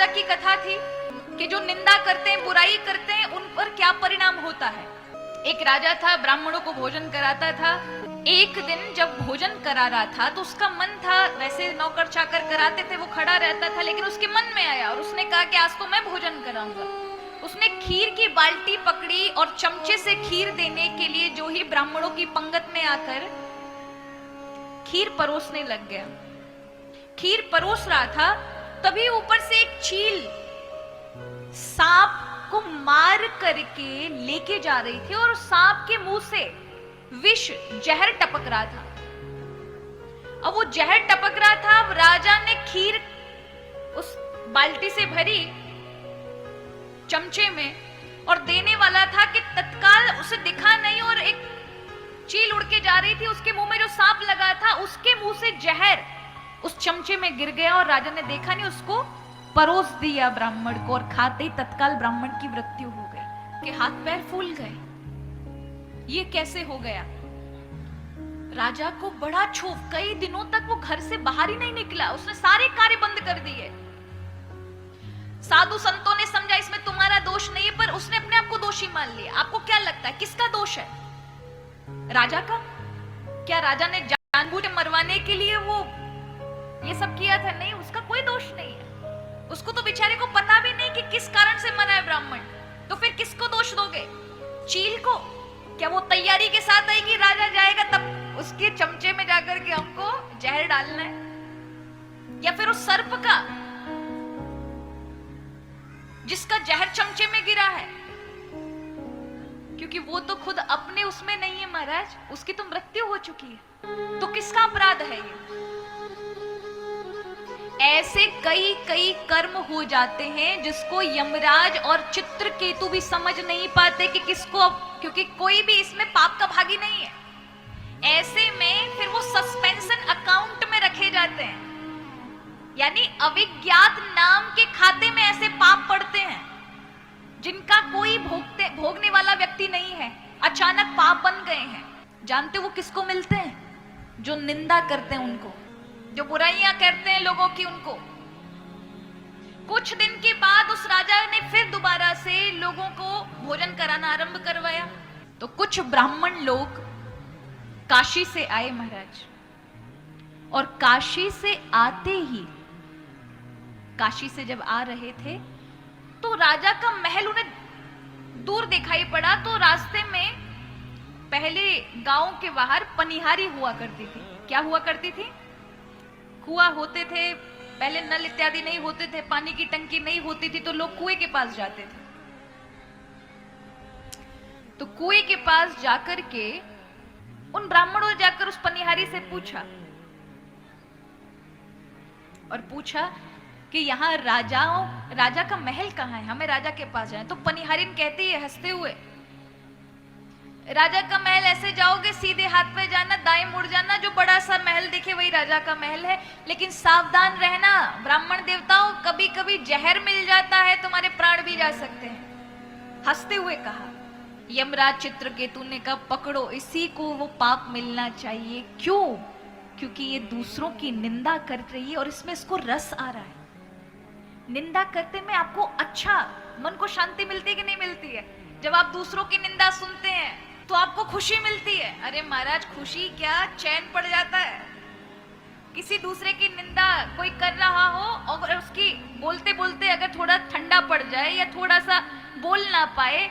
की कथा थी कि जो निंदा करते हैं, बुराई करते हैं, उन पर क्या परिणाम होता है। एक राजा था, ब्राह्मणों को भोजन कराता था। एक दिन जब भोजन करा रहा था तो उसका मन था, वैसे नौकर चाकर कराते थे, वो खड़ा रहता था, लेकिन उसके मन में आया और उसने कहा कि आज तो मैं भोजन कराऊंगा। उसने खीर की बाल्टी पकड़ी और चमचे से खीर देने के लिए जो ही ब्राह्मणों की पंगत में आकर खीर परोसने लग गया। खीर परोस रहा था, तभी ऊपर से एक चील सांप को मार करके लेके जा रही थी और सांप के मुंह से विष, जहर टपक रहा था। अब वो जहर टपक रहा था। अब राजा ने खीर उस बाल्टी से भरी चमचे में और देने वाला था कि तत्काल उसे दिखा नहीं और एक चील उड़ के जा रही थी, उसके मुंह में जो सांप लगा था उसके मुंह से जहर उस चमचे में गिर गया और राजा ने देखा नहीं, उसको परोस दिया ब्राह्मण को और खाते ही तत्काल ब्राह्मण की मृत्यु हो गई कि हाथ पैर फूल गए। ये कैसे हो गया? राजा को बड़ा क्षोभ, कई दिनों तक वो घर से बाहर ही नहीं निकला, उसने सारे कार्य बंद कर दिए। साधु संतों ने समझा इसमें तुम्हारा दोष नहीं है, पर उसने अपने आप को दोषी मान लिया। आपको क्या लगता है किसका दोष है? राजा का? क्या राजा ने जानबूझ मरवाने के लिए वो ये सब किया था? नहीं, उसका कोई दोष नहीं है। उसको तो बेचारे को पता भी नहीं कि किस कारण से मरा है ब्राह्मण, तो फिर किसको दोष दोगे? चील को? क्या वो तैयारी के साथ आई कि राजा जाएगा तब उसके चमचे में जाकर के हमको जहर डालना है? या फिर उस सर्प का जिसका जहर चमचे में गिरा है? क्योंकि वो तो खुद अपने उसमें नहीं है महाराज, उसकी तो मृत्यु हो चुकी है, तो किसका अपराध है ये? ऐसे कई कई कर्म हो जाते हैं जिसको यमराज और चित्रकेतु भी समझ नहीं पाते कि किसको, क्योंकि कोई भी इसमें पाप का भागी नहीं है। ऐसे में फिर वो सस्पेंशन अकाउंट में रखे जाते हैं, यानी अविज्ञात नाम के खाते में ऐसे पाप पड़ते हैं जिनका कोई भोगने वाला व्यक्ति नहीं है, अचानक पाप बन गए हैं। जानते वो किसको मिलते हैं? जो निंदा करते हैं उनको, जो बुराइयां करते हैं लोगों की, उनको। कुछ दिन के बाद उस राजा ने फिर दोबारा से लोगों को भोजन कराना आरंभ करवाया। तो कुछ ब्राह्मण लोग काशी से आए महाराज, और काशी से आते ही, काशी से जब आ रहे थे तो राजा का महल उन्हें दूर दिखाई पड़ा। तो रास्ते में पहले गांव के बाहर पनिहारी हुआ करती थी। क्या हुआ करती थी? कुआं होते थे, पहले नल इत्यादि नहीं होते थे, पानी की टंकी नहीं होती थी, तो लोग कुएं के पास जाते थे। तो कुएं के पास जाकर के उन ब्राह्मणों ने जाकर उस पनिहारी से पूछा, और पूछा कि यहाँ राजा का महल कहाँ है, हमें राजा के पास जाए। तो पनिहारिन कहती है हंसते हुए, राजा का महल ऐसे जाओगे, सीधे हाथ पे जाना, दाएं मुड़ जाना, जो बड़ा सा महल दिखे वही राजा का महल है। लेकिन सावधान रहना ब्राह्मण देवताओं, कभी कभी जहर मिल जाता है, तुम्हारे प्राण भी जा सकते हैं। हंसते हुए कहा। यमराज चित्रकेतु ने कहा, पकड़ो इसी को, वो पाप मिलना चाहिए। क्यों? क्योंकि ये दूसरों की निंदा कर रही है और इसमें इसको रस आ रहा है। निंदा करते में आपको अच्छा, मन को शांति मिलती है कि नहीं मिलती है? जब आप दूसरों की निंदा सुनते हैं तो आपको खुशी मिलती है। अरे महाराज, खुशी क्या, चैन पड़ जाता है। किसी दूसरे की निंदा कोई कर रहा हो और उसकी बोलते बोलते अगर थोड़ा ठंडा पड़ जाए या थोड़ा सा बोल ना पाए,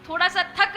थोड़ा सा थक